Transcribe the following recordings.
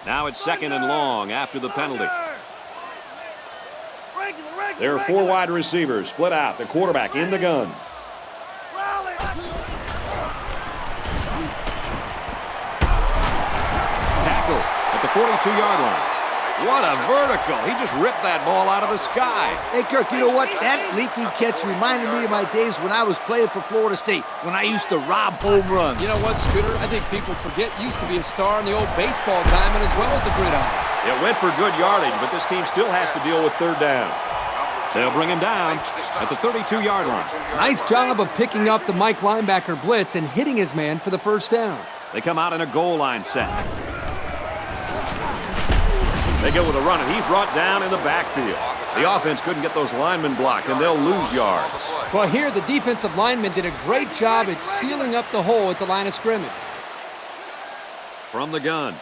Now it's 2nd and long after the penalty. There are 4 wide receivers split out. The quarterback in the gun. Tackle at the 42-yard line. What a vertical. He just ripped that ball out of the sky. Hey, Kirk, you know what? That leaping catch reminded me of my days when I was playing for Florida State, when I used to rob home runs. You know what, Scooter? I think people forget you used to be a star in the old baseball diamond as well as the gridiron. It went for good yardage, but this team still has to deal with 3rd down. They'll bring him down at the 32-yard line. Nice job of picking up the Mike linebacker blitz and hitting his man for the 1st down. They come out in a goal line set. They go with a run, and he's brought down in the backfield. The offense couldn't get those linemen blocked, and they'll lose yards. Well, here the defensive lineman did a great job at sealing up the hole at the line of scrimmage. From the gun.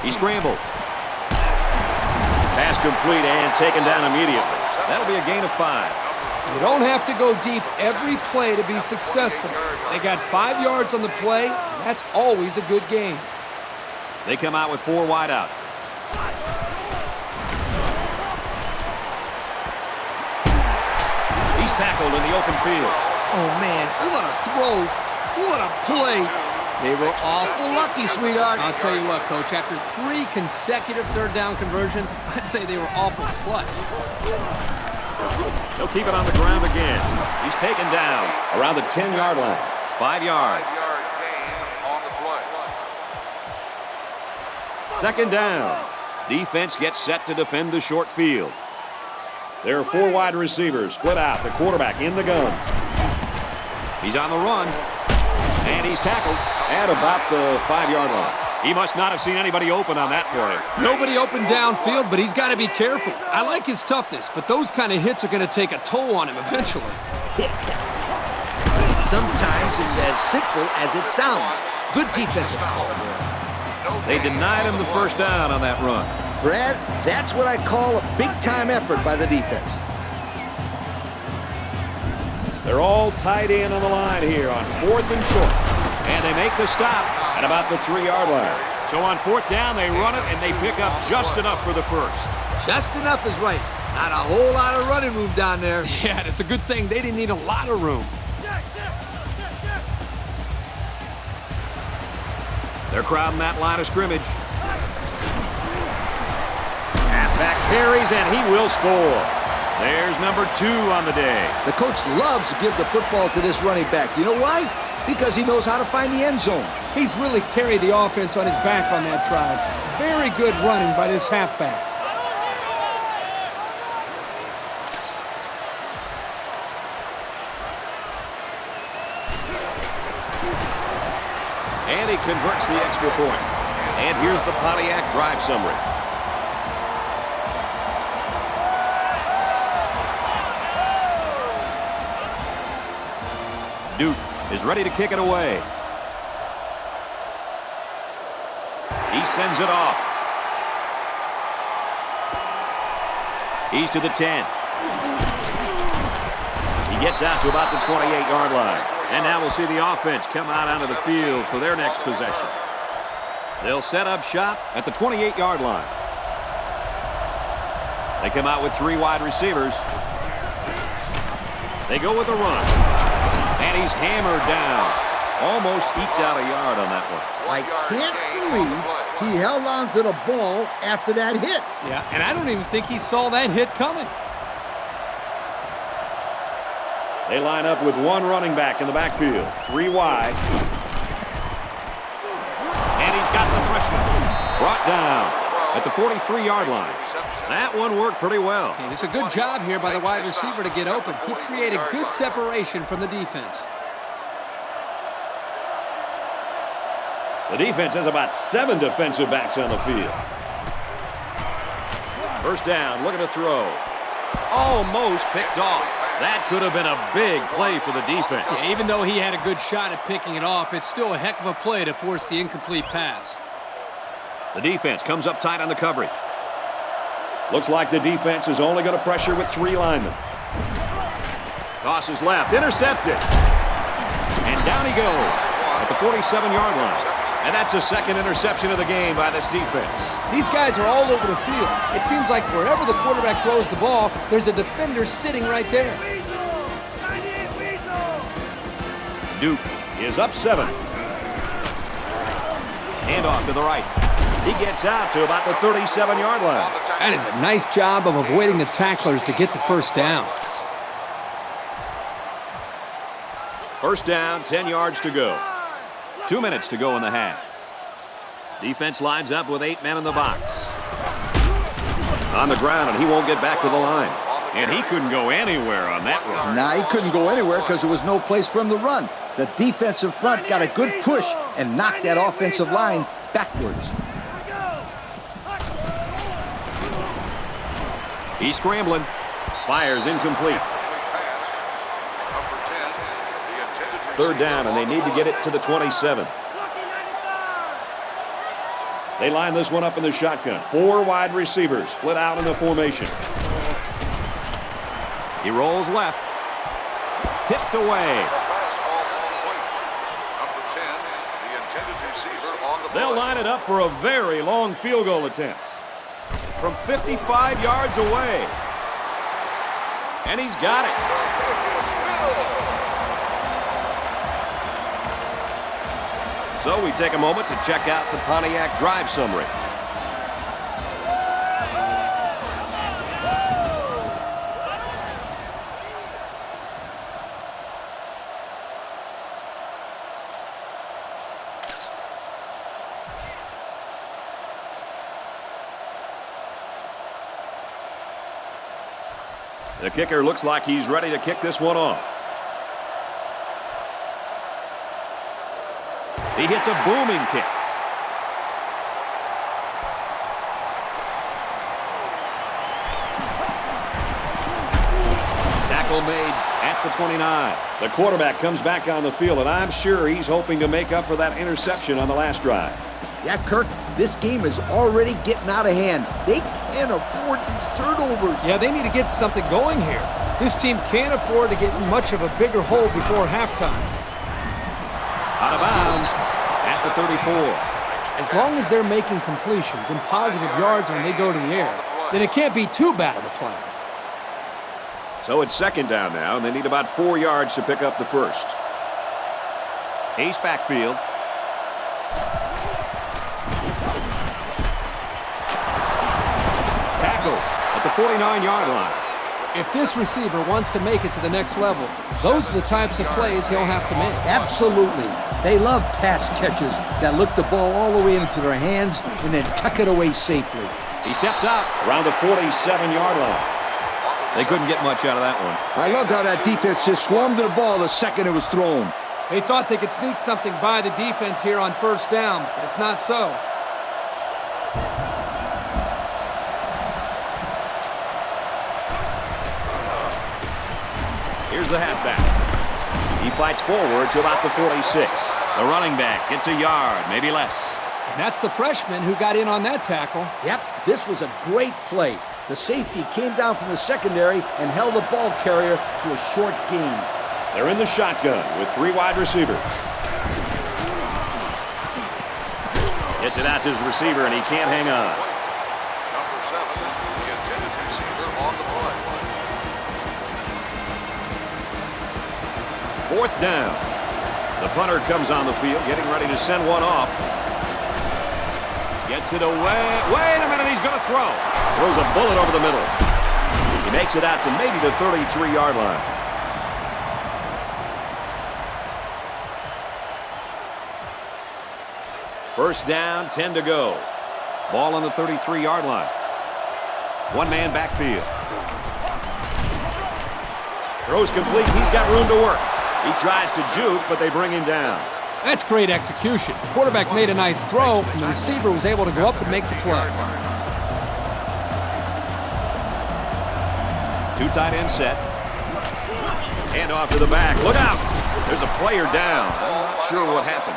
He scrambled. Pass complete and taken down immediately. That'll be a gain of 5. You don't have to go deep every play to be successful. They got 5 yards on the play. That's always a good gain. They come out with 4 wide out. He's tackled in the open field. Oh, man, what a throw. What a play. They were awful lucky, sweetheart. I'll tell you what, Coach, after 3 consecutive 3rd down conversions, I'd say they were awful clutch. They'll keep it on the ground again. He's taken down around the 10-yard line. 5 yards. 2nd down. Defense gets set to defend the short field. There are 4 wide receivers split out. The quarterback in the gun. He's on the run. And he's tackled at about the 5-yard line. He must not have seen anybody open on that play. Nobody open downfield, but he's got to be careful. I like his toughness, but those kind of hits are going to take a toll on him eventually. Sometimes it's as simple as it sounds. Good defensive call. They denied him the 1st down on that run. Brad, that's what I call a big-time effort by the defense. They're all tied in on the line here on 4th and short. And they make the stop at about the 3-yard line. So on 4th down, they run it, and they pick up just enough for the 1st. Just enough is right. Not a whole lot of running room down there. Yeah, it's a good thing they didn't need a lot of room. They're crowding that line of scrimmage. Halfback carries, and he will score. There's number 2 on the day. The coach loves to give the football to this running back. You know why? Because he knows how to find the end zone. He's really carried the offense on his back on that drive. Very good running by this halfback. And he converts the extra point. And here's the Pontiac drive summary. Duke is ready to kick it away. He sends it off. He's to the 10. He gets out to about the 28-yard line. And now we'll see the offense come out onto the field for their next possession. They'll set up shop at the 28-yard line. They come out with 3 wide receivers. They go with a run. And he's hammered down. Almost eked out a yard on that one. I can't believe he held on to the ball after that hit. Yeah, and I don't even think he saw that hit coming. They line up with 1 running back in the backfield. 3 wide. And he's got the freshman brought down at the 43-yard line. That one worked pretty well. And it's a good job here by the wide receiver to get open. He created good separation from the defense. The defense has about 7 defensive backs on the field. 1st down, looking to throw. Almost picked off. That could have been a big play for the defense. Yeah, even though he had a good shot at picking it off, it's still a heck of a play to force the incomplete pass. The defense comes up tight on the coverage. Looks like the defense is only going to pressure with 3 linemen. Tosses left, intercepted. And down he goes at the 47-yard line. And that's the second interception of the game by this defense. These guys are all over the field. It seems like wherever the quarterback throws the ball, there's a defender sitting right there. Duke is up 7. Handoff to the right. He gets out to about the 37-yard line. That is a nice job of avoiding the tacklers to get the first down. First down, 10 yards to go. 2 minutes to go in the half. Defense lines up with 8 men in the box. On the ground, and he won't get back to the line. And he couldn't go anywhere on that run. Nah, he couldn't go anywhere because there was no place for him to run. The defensive front got a good push and knocked that offensive line backwards. He's scrambling. Fires incomplete. Third down, and they need to get it to the 27. They line this one up in the shotgun. 4 wide receivers split out in the formation. He rolls left. Tipped away. They'll line it up for a very long field goal attempt. From 55 yards away. And he's got it. So we take a moment to check out the Pontiac drive summary. The kicker looks like he's ready to kick this one off. He hits a booming kick. Tackle made at the 29. The quarterback comes back on the field, and I'm sure he's hoping to make up for that interception on the last drive. Yeah, Kirk, this game is already getting out of hand. They can't afford these turnovers. Yeah, they need to get something going here. This team can't afford to get in much of a bigger hole before halftime. Out of bounds at the 34. As long as they're making completions and positive yards when they go to the air, then it can't be too bad of a play. So it's second down now, and they need about 4 yards to pick up the first. Ace backfield. Tackle at the 49-yard line. If this receiver wants to make it to the next level, those are the types of plays he'll have to make. Absolutely. They love pass catchers that look the ball all the way into their hands and then tuck it away safely. He steps out around the 47-yard line. They couldn't get much out of that one. I loved how that defense just swarmed to the ball the second it was thrown. They thought they could sneak something by the defense here on first down, but it's not so. Here's the halfback. He fights forward to about the 46. The running back gets a yard, maybe less. And that's the freshman who got in on that tackle. Yep, this was a great play. The safety came down from the secondary and held the ball carrier to a short gain. They're in the shotgun with 3 wide receivers. Gets it out to his receiver, and he can't hang on. Number 7, the intended receiver on the play. Fourth down. The punter comes on the field, getting ready to send one off. Gets it away. Wait a minute, he's going to throw. Throws a bullet over the middle. He makes it out to maybe the 33-yard line. First down, 10 to go. Ball on the 33-yard line. One-man backfield. Throws complete. He's got room to work. He tries to juke, but they bring him down. That's great execution. The quarterback made a nice throw, and the receiver was able to go up and make the play. 2 tight end set. Hand off to the back. Look out! There's a player down. I'm not sure what happened.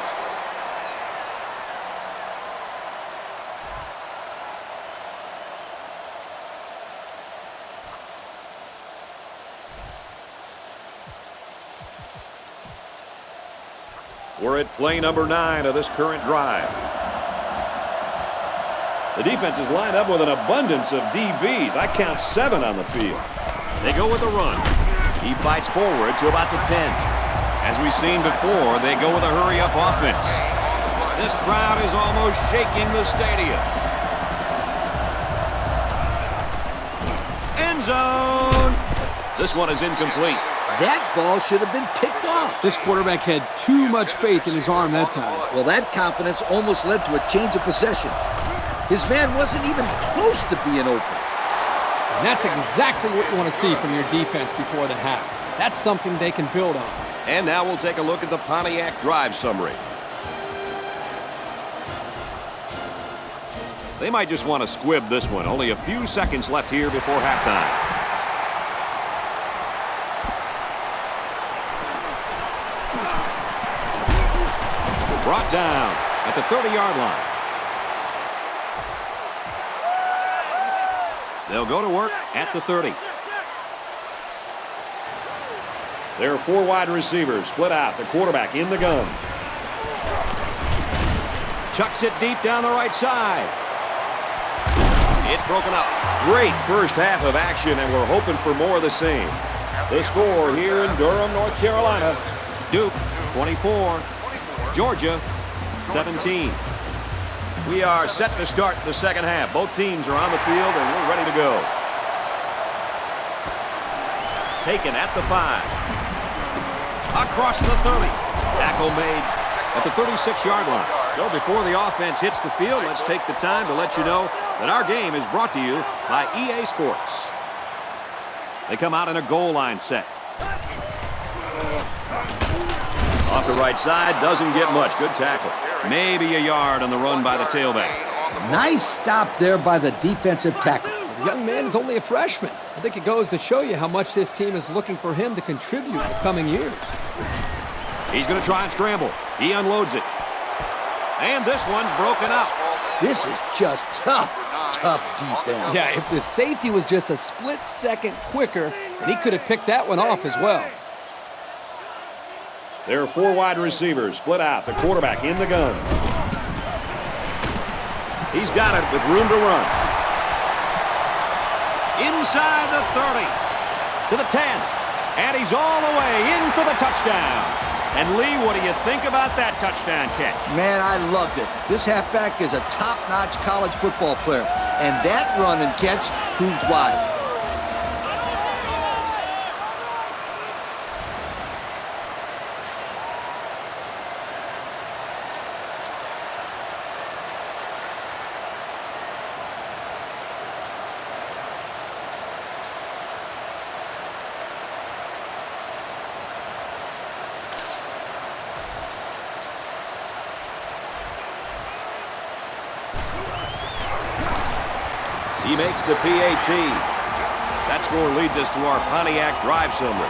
We're at play number 9 of this current drive. The defense is lined up with an abundance of DBs. I count 7 on the field. They go with a run. He fights forward to about the 10. As we've seen before, they go with a hurry-up offense. This crowd is almost shaking the stadium. End zone. This one is incomplete. That ball should have been picked off. This quarterback had too much faith in his arm that time. Well, that confidence almost led to a change of possession. His man wasn't even close to being open. And that's exactly what you want to see from your defense before the half. That's something they can build on. And now we'll take a look at the Pontiac drive summary. They might just want to squib this one. Only a few seconds left here before halftime. Brought down at the 30-yard line. They'll go to work at the 30. There are 4 wide receivers split out. The quarterback in the gun. Chucks it deep down the right side. It's broken up. Great first half of action, and we're hoping for more of the same. The score here in Durham, North Carolina. Duke, 24. Georgia, 17. We are set to start the second half. Both teams are on the field, and we're ready to go. Taken at the 5. Across the 30. Tackle made at the 36-yard line. So before the offense hits the field, let's take the time to let you know that our game is brought to you by EA Sports. They come out in a goal line set. Off the right side, doesn't get much. Good tackle. Maybe a yard on the run by the tailback. Nice stop there by the defensive tackle. The young man is only a freshman. I think it goes to show you how much this team is looking for him to contribute in the coming years. He's going to try and scramble. He unloads it. And this one's broken up. This is just tough defense. Yeah, if the safety was just a split second quicker, then he could have picked that one off as well. There are 4 wide receivers split out. The quarterback in the gun. He's got it with room to run. Inside the 30. To the 10. And he's all the way in for the touchdown. And Lee, what do you think about that touchdown catch? Man, I loved it. This halfback is a top-notch college football player. And that run and catch proved why. He makes the PAT. That score leads us to our Pontiac drive summary.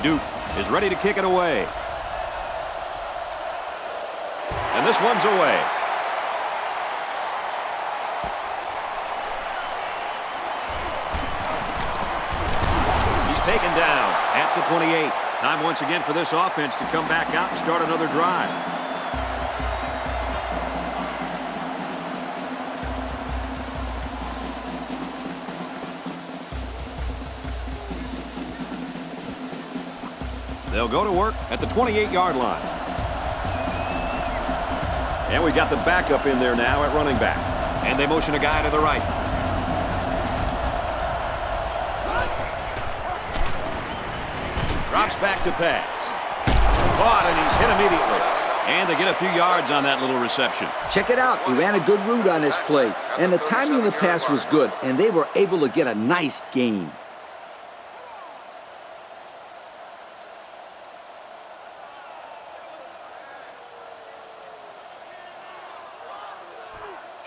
Duke is ready to kick it away. And this one's away. He's taken down at the 28. Time once again for this offense to come back out and start another drive. They'll go to work at the 28-yard line. And we got the backup in there now at running back. And they motion a guy to the right. Drops back to pass. Caught, and he's hit immediately. And they get a few yards on that little reception. Check it out. He ran a good route on this play. And the timing of the pass was good. And they were able to get a nice gain.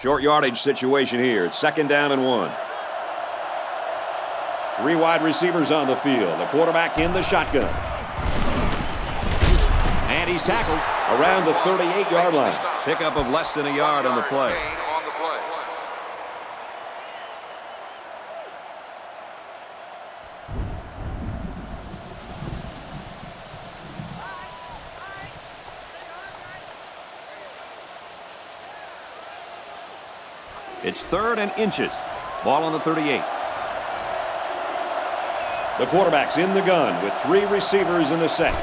Short yardage situation here. It's 2nd down and 1. 3 wide receivers on the field. The quarterback in the shotgun. And he's tackled around the 38-yard line. Pickup of less than a yard on the play. It's 3rd and inches. Ball on the 38. The quarterback's in the gun with 3 receivers in the set.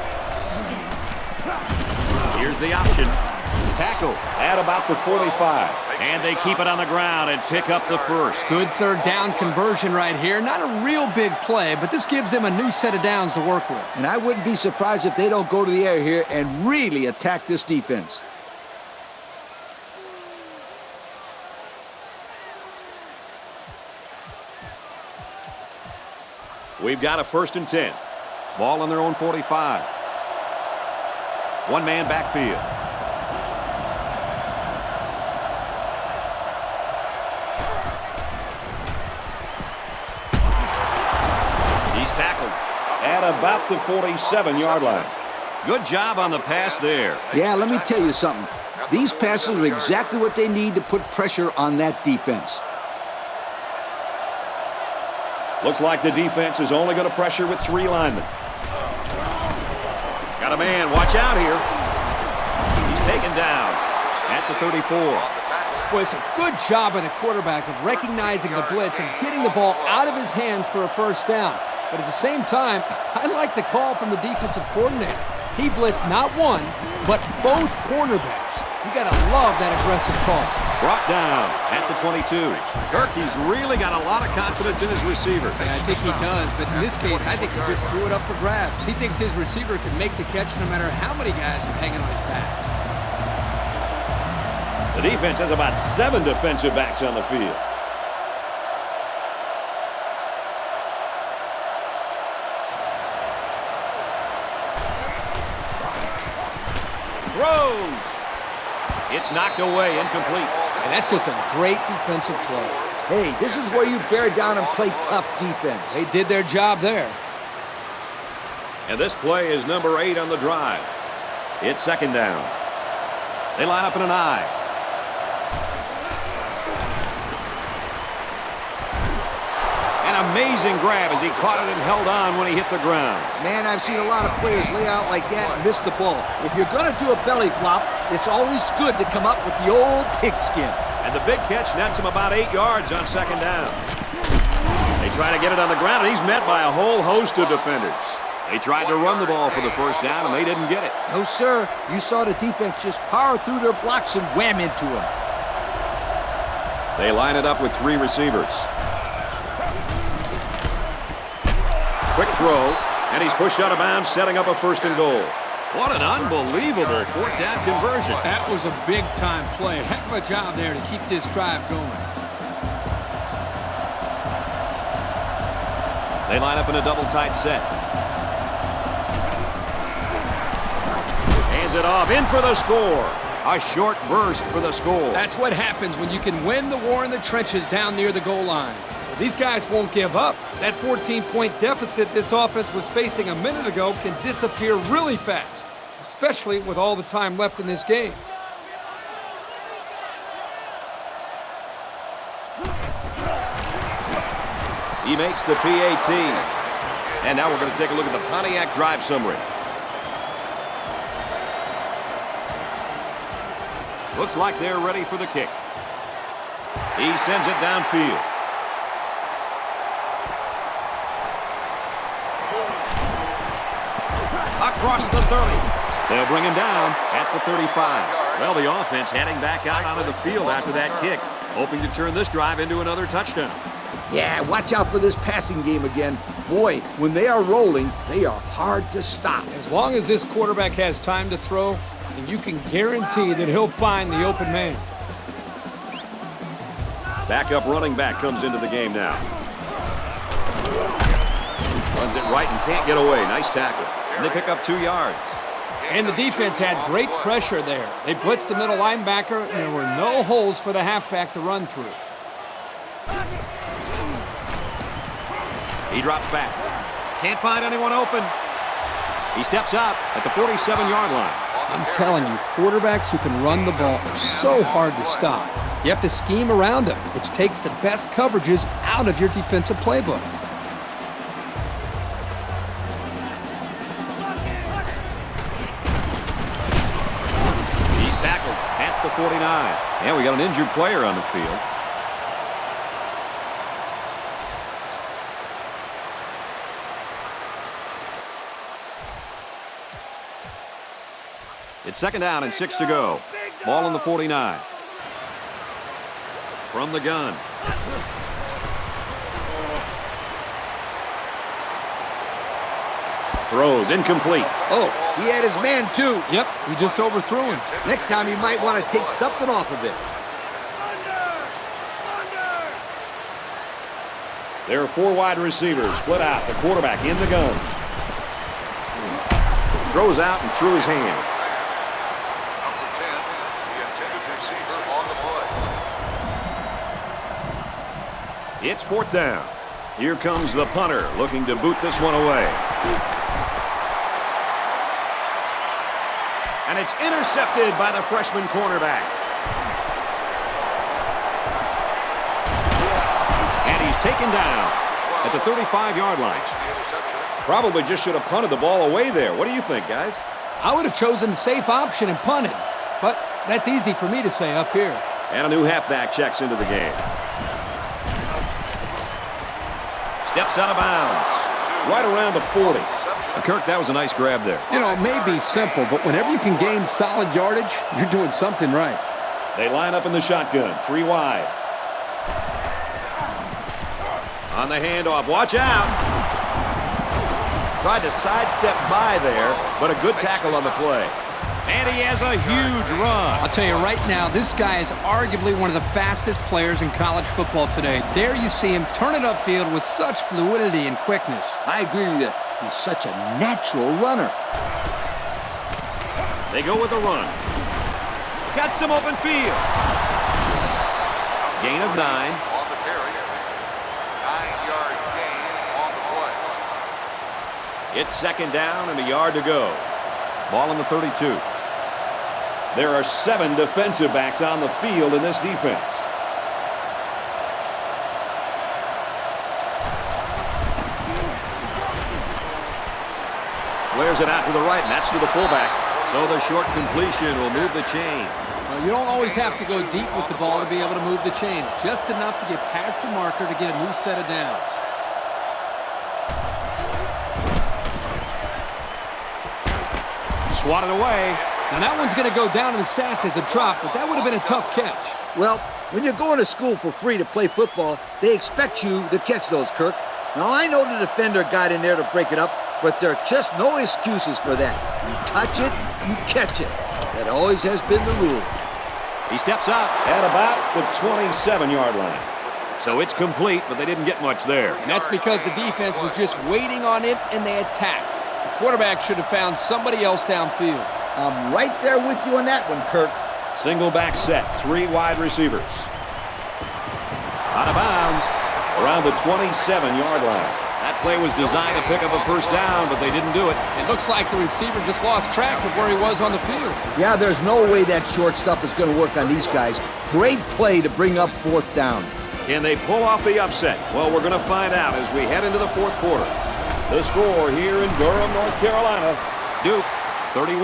Here's the option. Tackle at about the 45. And they keep it on the ground and pick up the first. Good 3rd down conversion right here. Not a real big play, but this gives them a new set of downs to work with. And I wouldn't be surprised if they don't go to the air here and really attack this defense. We've got a 1st and 10. Ball on their own 45. One-man backfield. He's tackled at about the 47-yard line. Good job on the pass there. Yeah, let me tell you something. These passes are exactly what they need to put pressure on that defense. Looks like the defense is only going to pressure with 3 linemen. Got a man. Watch out here. He's taken down at the 34. Well, it's a good job by the quarterback of recognizing the blitz and getting the ball out of his hands for a 1st down. But at the same time, I like the call from the defensive coordinator. He blitzed not one, but both cornerbacks. You got to love that aggressive call. Brought down at the 22. Gerke's really got a lot of confidence in his receiver. Yeah, I think he does, but in this case, I think he just threw it up for grabs. He thinks his receiver can make the catch no matter how many guys are hanging on his back. The defense has about 7 defensive backs on the field. Throws. It's knocked away, incomplete. And that's just a great defensive play. Hey, this is where you bear down and play tough defense. They did their job there. And this play is number 8 on the drive. It's 2nd down. They line up in an I. An amazing grab as he caught it and held on when he hit the ground. Man, I've seen a lot of players lay out like that and miss the ball. If you're going to do a belly flop, it's always good to come up with the old pigskin. And the big catch nets him about 8 yards on 2nd down. They try to get it on the ground, and he's met by a whole host of defenders. They tried to run the ball for the 1st down, and they didn't get it. No, sir. You saw the defense just power through their blocks and wham into him. They line it up with 3 receivers. Quick throw, and he's pushed out of bounds, setting up a 1st and goal. What an unbelievable 4th down conversion. That was a big-time play. Heck of a job there to keep this drive going. They line up in a double tight set. Hands it off, in for the score. A short burst for the score. That's what happens when you can win the war in the trenches down near the goal line. These guys won't give up. That 14-point deficit this offense was facing a minute ago can disappear really fast, especially with all the time left in this game. He makes the PAT. And now we're going to take a look at the Pontiac drive summary. Looks like they're ready for the kick. He sends it downfield. Across the 30. They'll bring him down at the 35. Well, the offense heading back out onto the field after that kick, hoping to turn this drive into another touchdown. Yeah, watch out for this passing game again. Boy, when they are rolling, they are hard to stop. As long as this quarterback has time to throw, and you can guarantee that he'll find the open man. Backup running back comes into the game now. Runs it right and can't get away. Nice tackle. And they pick up 2 yards. And the defense had great pressure there. They blitzed the middle linebacker, and there were no holes for the halfback to run through. He drops back. Can't find anyone open. He steps out at the 47-yard line. I'm telling you, quarterbacks who can run the ball are so hard to stop. You have to scheme around them, which takes the best coverages out of your defensive playbook. He's tackled at the 49. And we got an injured player on the field. It's 2nd down and 6 to go. Ball on the 49. From the gun. Throws incomplete. Oh, he had his man, too. Yep, he just overthrew him. Next time, you might want to take something off of it. There are 4 wide receivers split out. The quarterback in the gun. Throws out and through his hands. Number 10, the intended receiver on the play. It's 4th down. Here comes the punter looking to boot this one away. And it's intercepted by the freshman cornerback. And he's taken down at the 35-yard line. Probably just should have punted the ball away there. What do you think, guys? I would have chosen the safe option and punted, but that's easy for me to say up here. And a new halfback checks into the game. Steps out of bounds. Right around the 40. Kirk, that was a nice grab there. You know, it may be simple, but whenever you can gain solid yardage, you're doing something right. They line up in the shotgun. 3 wide. On the handoff. Watch out. Tried to sidestep by there, but a good tackle on the play. And he has a huge run. I'll tell you right now, this guy is arguably one of the fastest players in college football today. There you see him turn it upfield with such fluidity and quickness. I agree with you. He's such a natural runner. They go with a run. Got some open field. Gain of 9. On the carry. 9-yard gain on the play. It's 2nd down and a yard to go. Ball on the 32. There are 7 defensive backs on the field in this defense. Flares it out to the right, and that's to the fullback. So the short completion will move the chain. Well, you don't always have to go deep with the ball to be able to move the chains. Just enough to get past the marker to get a new set of downs. Swatted away. Now that one's going to go down in the stats as a drop, but that would have been a tough catch. Well, when you're going to school for free to play football, they expect you to catch those, Kirk. Now, I know the defender got in there to break it up, but there are just no excuses for that. You touch it, you catch it. That always has been the rule. He steps out at about the 27-yard line. So it's complete, but they didn't get much there. And that's because the defense was just waiting on it, and they attacked. The quarterback should have found somebody else downfield. I'm right there with you on that one, Kirk. Single back set, 3 wide receivers. Out of bounds around the 27-yard line. That play was designed to pick up a first down, but they didn't do it. It looks like the receiver just lost track of where he was on the field. Yeah, there's no way that short stuff is going to work on these guys. Great play to bring up 4th down. Can they pull off the upset? Well, we're going to find out as we head into the 4th quarter. The score here in Durham, North Carolina. Duke, 31.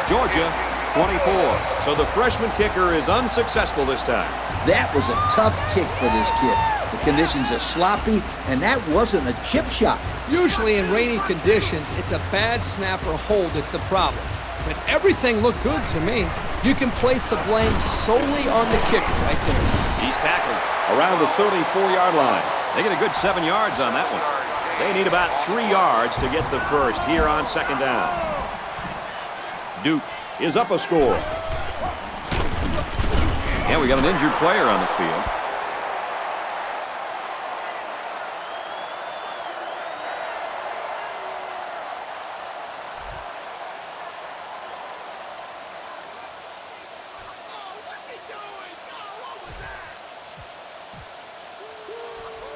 Georgia, 24. So the freshman kicker is unsuccessful this time. That was a tough kick for this kid. The conditions are sloppy, and that wasn't a chip shot. Usually in rainy conditions, it's a bad snap or hold that's the problem. But everything looked good to me. You can place the blame solely on the kicker right there. He's tackled around the 34-yard line. They get a good 7 yards on that one. They need about 3 yards to get the first here on 2nd down. Duke is up a score. Yeah, we got an injured player on the field.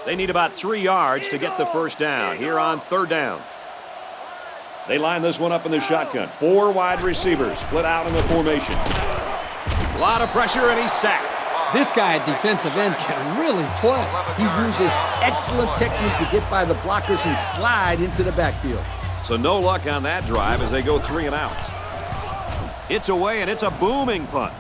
They need about 3 yards to get the first down here on 3rd down. They line this one up in the shotgun. 4 wide receivers split out in the formation. A lot of pressure, and he's sacked. This guy at defensive end can really play. He uses excellent technique to get by the blockers and slide into the backfield. So no luck on that drive as they go 3 and out. It's away, and it's a booming punt.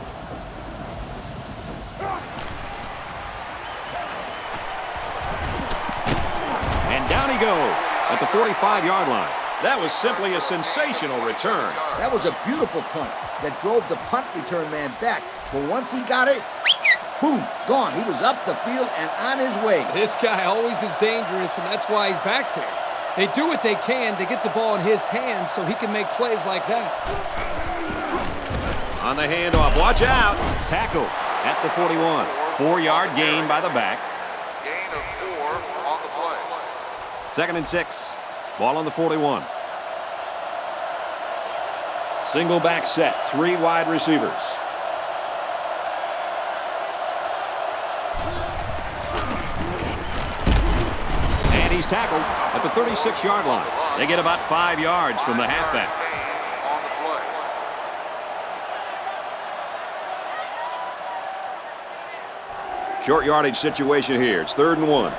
And down he goes at the 45-yard line. That was simply a sensational return. That was a beautiful punt that drove the punt return man back. But once he got it, boom, gone. He was up the field and on his way. This guy always is dangerous, and that's why he's back there. They do what they can to get the ball in his hands so he can make plays like that. On the handoff, watch out. Tackle at the 41. 4-yard gain by the back. Gain of 4 on the play. 2nd and 6. Ball on the 41. Single back set, 3 wide receivers. And he's tackled at the 36-yard line. They get about 5 yards from the halfback. On the play. Short yardage situation here. It's 3rd and 1.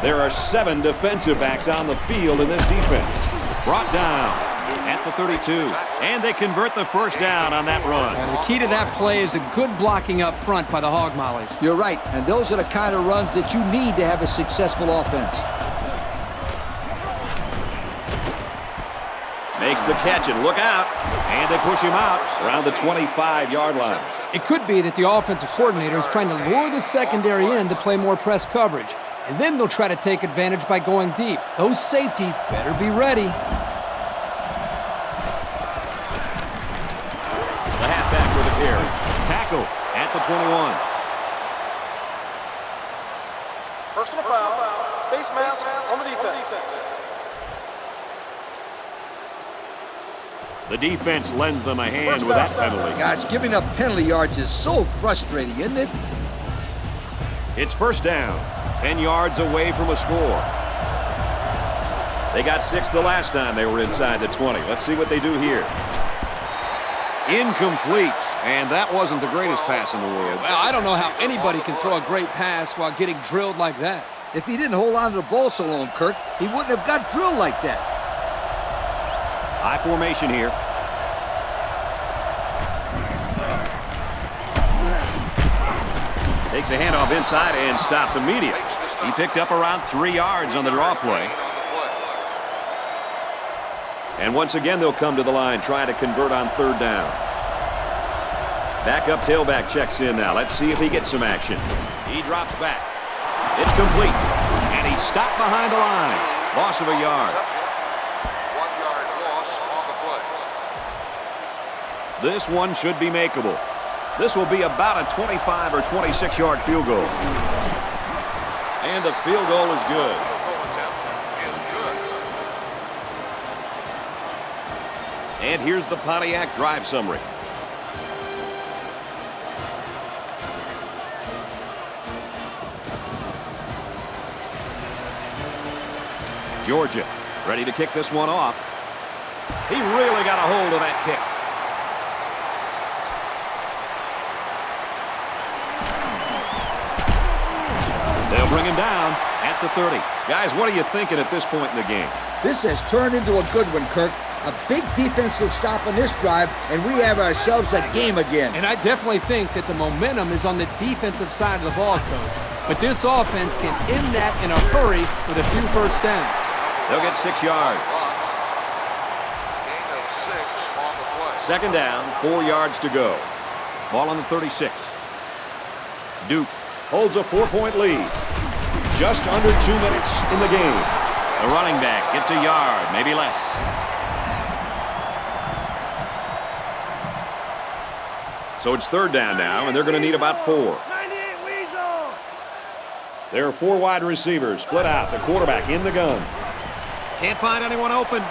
There are 7 defensive backs on the field in this defense. Brought down at the 32. And they convert the first down on that run. And the key to that play is a good blocking up front by the Hog Mollies. You're right, and those are the kind of runs that you need to have a successful offense. Makes the catch and look out. And they push him out around the 25-yard line. It could be that the offensive coordinator is trying to lure the secondary in to play more press coverage. And then they'll try to take advantage by going deep. Those safeties better be ready. The halfback with a carry. Tackle at the 21. Personal foul. Face mask on the defense. The defense lends them a hand with that penalty. Gosh, giving up penalty yards is so frustrating, isn't it? It's first down. 10 yards away from a score. They got 6 the last time they were inside the 20. Let's see what they do here. Incomplete. And that wasn't the greatest pass in the world. Well, I don't know how anybody can throw a great pass while getting drilled like that. If he didn't hold on to the ball so long, Kirk, he wouldn't have got drilled like that. High formation here. Takes the handoff inside and stopped immediately. He picked up around 3 yards on the draw play. And once again, they'll come to the line, trying to convert on 3rd down. Backup tailback checks in now. Let's see if he gets some action. He drops back. It's complete. And he's stopped behind the line. Loss of a yard. 1-yard loss on the play. This one should be makeable. This will be about a 25 or 26-yard field goal. And the field goal is good. Goal attempt is good. And here's the Pontiac drive summary. Georgia ready to kick this one off. He really got a hold of that kick. They'll bring him down at the 30. Guys, what are you thinking at this point in the game? This has turned into a good one, Kirk. A big defensive stop on this drive, and we have ourselves a game again. And I definitely think that the momentum is on the defensive side of the ball, Coach. But this offense can end that in a hurry with a few first downs. They'll get 6 yards. Gain of 6 on the play. 2nd down, 4 yards to go. Ball on the 36. Duke holds a 4-point lead. Just under 2 minutes in the game. The running back gets a yard, maybe less. So it's 3rd down now, and they're going to need about 4. There are 4 wide receivers split out. The quarterback in the gun. Can't find anyone open.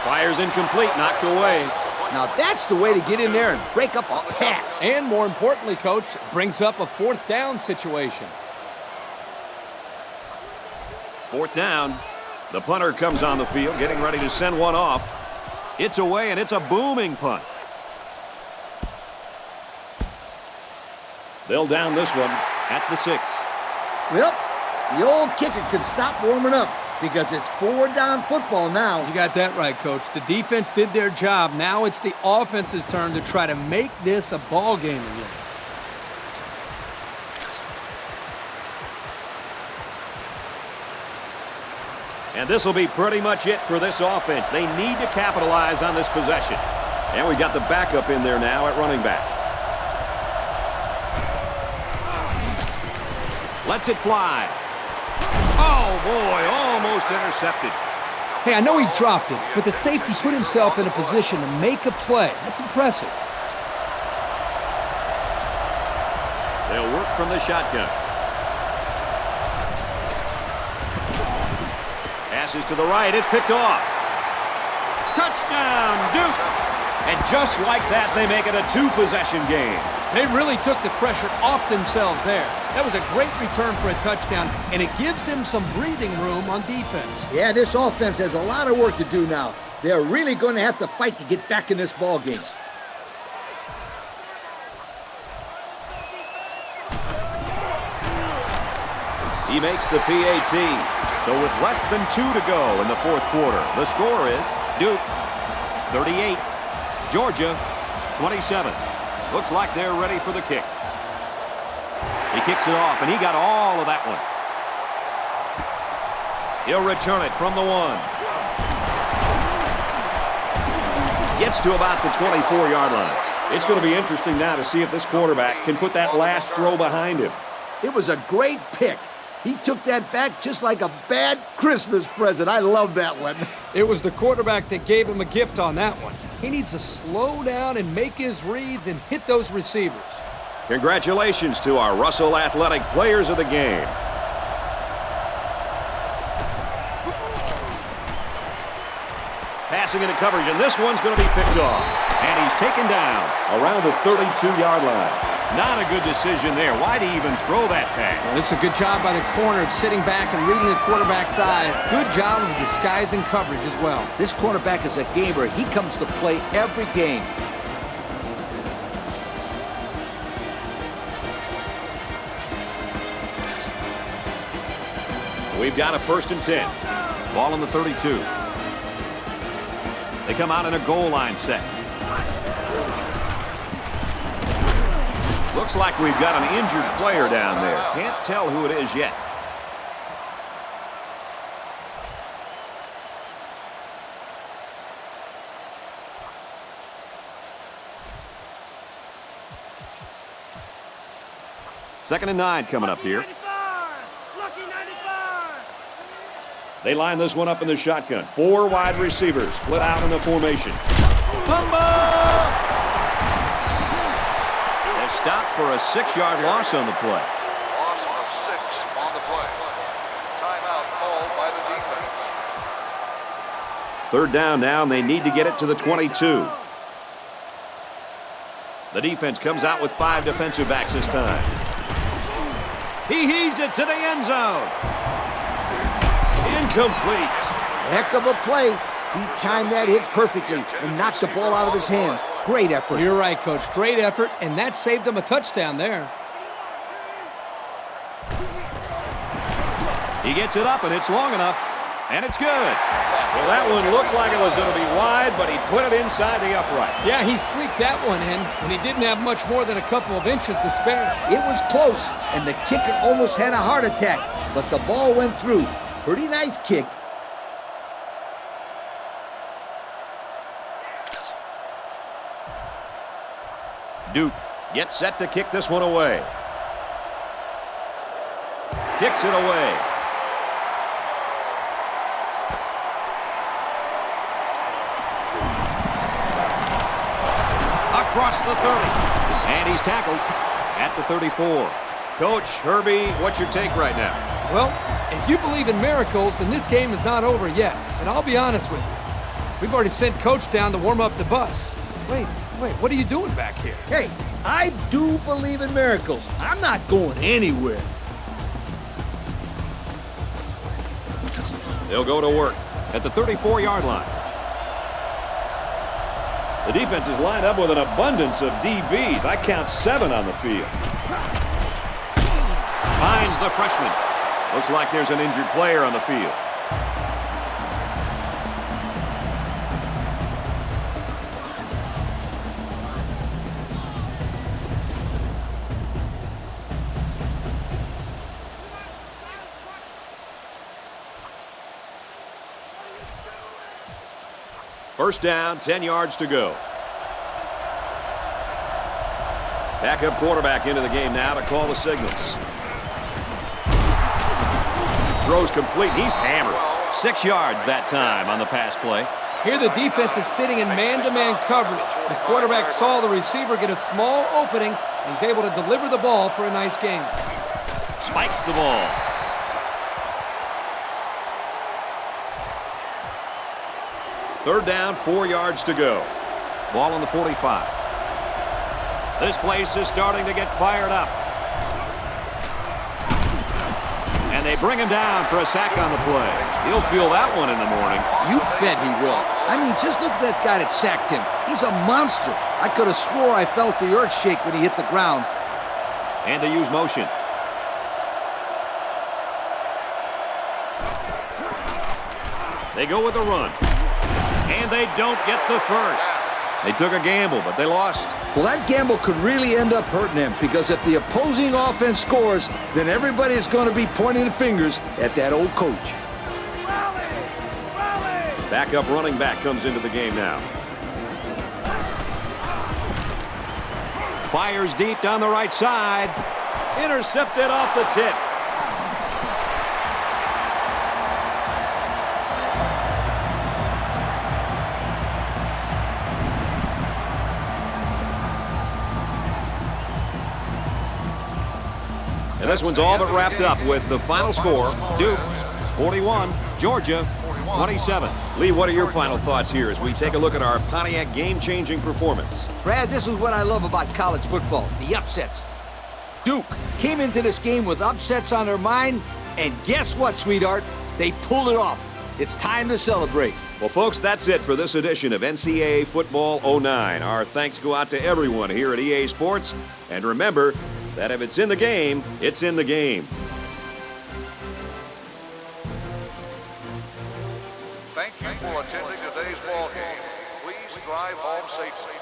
Fires incomplete, knocked away. Now that's the way to get in there and break up a pass. And more importantly, Coach, brings up a 4th down situation. 4th down. The punter comes on the field, getting ready to send one off. It's away, and it's a booming punt. They'll down this one at the 6. Well, the old kicker can stop warming up because it's 4th down football now. You got that right, Coach. The defense did their job. Now it's the offense's turn to try to make this a ball game again. And this will be pretty much it for this offense. They need to capitalize on this possession. And we got the backup in there now at running back. Lets it fly. Oh, boy, almost intercepted. Hey, I know he dropped it, but the safety put himself in a position to make a play. That's impressive. They'll work from the shotgun. Passes to the right. It's picked off. Touchdown, Duke. And just like that, they make it a two-possession game. They really took the pressure off themselves there. That was a great return for a touchdown, and it gives them some breathing room on defense. Yeah, this offense has a lot of work to do now. They're really going to have to fight to get back in this ball game. He makes the PAT. So with less than 2 to go in the fourth quarter, the score is Duke 38, Georgia 27. Looks like they're ready for the kick. He kicks it off, and he got all of that one. He'll return it from the 1. Gets to about the 24-yard line. It's going to be interesting now to see if this quarterback can put that last throw behind him. It was a great pick. He took that back just like a bad Christmas present. I love that one. It was the quarterback that gave him a gift on that one. He needs to slow down and make his reads and hit those receivers. Congratulations to our Russell Athletic Players of the Game. Passing into coverage, and this one's going to be picked off. And he's taken down around the 32-yard line. Not a good decision there. Why'd he even throw that pass? Well, it's a good job by the corner of sitting back and reading the quarterback's eyes. Good job of disguising coverage as well. This quarterback is a gamer. He comes to play every game. We've got a 1st and 10. Ball on the 32. They come out in a goal line set. Looks like we've got an injured player down there. Can't tell who it is yet. Second and 9 coming up here. They line this one up in the shotgun. 4 wide receivers split out in the formation. Fumble! They stop for a 6-yard loss on the play. Loss of 6 on the play. Timeout called by the defense. 3rd down now, and they need to get it to the 22. The defense comes out with 5 defensive backs this time. He heaves it to the end zone. Incomplete. Heck of a play. He timed that hit perfectly and knocked the ball out of his hands. Great effort. You're right, Coach. Great effort, and that saved him a touchdown there. He gets it up, and it's long enough, and it's good. Well, that one looked like it was going to be wide, but he put it inside the upright. Yeah, he squeaked that one in, and he didn't have much more than a couple of inches to spare. It was close, and the kicker almost had a heart attack, but the ball went through. Pretty nice kick. Duke gets set to kick this one away. Kicks it away. Across the 30. And he's tackled at the 34. Coach, Herbie, what's your take right now? Well, if you believe in miracles, then this game is not over yet. And I'll be honest with you. We've already sent Coach down to warm up the bus. Wait, what are you doing back here? Hey, I do believe in miracles. I'm not going anywhere. They'll go to work at the 34-yard line. The defense is lined up with an abundance of DBs. I count 7 on the field. Finds the freshman. Looks like there's an injured player on the field. First down, 10 yards to go. Backup quarterback into the game now to call the signals. Throws complete. He's hammered. 6 yards that time on the pass play. Here the defense is sitting in man-to-man coverage. The quarterback saw the receiver get a small opening and was able to deliver the ball for a nice gain. Spikes the ball. Third down, 4 yards to go. Ball on the 45. This place is starting to get fired up. And they bring him down for a sack on the play. He'll feel that one in the morning. You bet he will. I mean, just look at that guy that sacked him. He's a monster. I could have swore I felt the earth shake when he hit the ground. And they use motion. They go with the run. And they don't get the first. They took a gamble, but they lost. Well, that gamble could really end up hurting them, because if the opposing offense scores, then everybody is going to be pointing fingers at that old coach. Backup running back comes into the game now. Fires deep down the right side. Intercepted off the tip. And this one's all but wrapped up with the final score. Duke 41, Georgia 27. Lee, what are your final thoughts here as we take a look at our Pontiac game-changing performance? Brad, this is what I love about college football, the upsets. Duke came into this game with upsets on their mind, and guess what, sweetheart? They pulled it off. It's time to celebrate. Well, folks, that's it for this edition of NCAA Football 09. Our thanks go out to everyone here at EA Sports. And remember that if it's in the game, it's in the game. Thank you for attending today's ball game. Please drive home safely.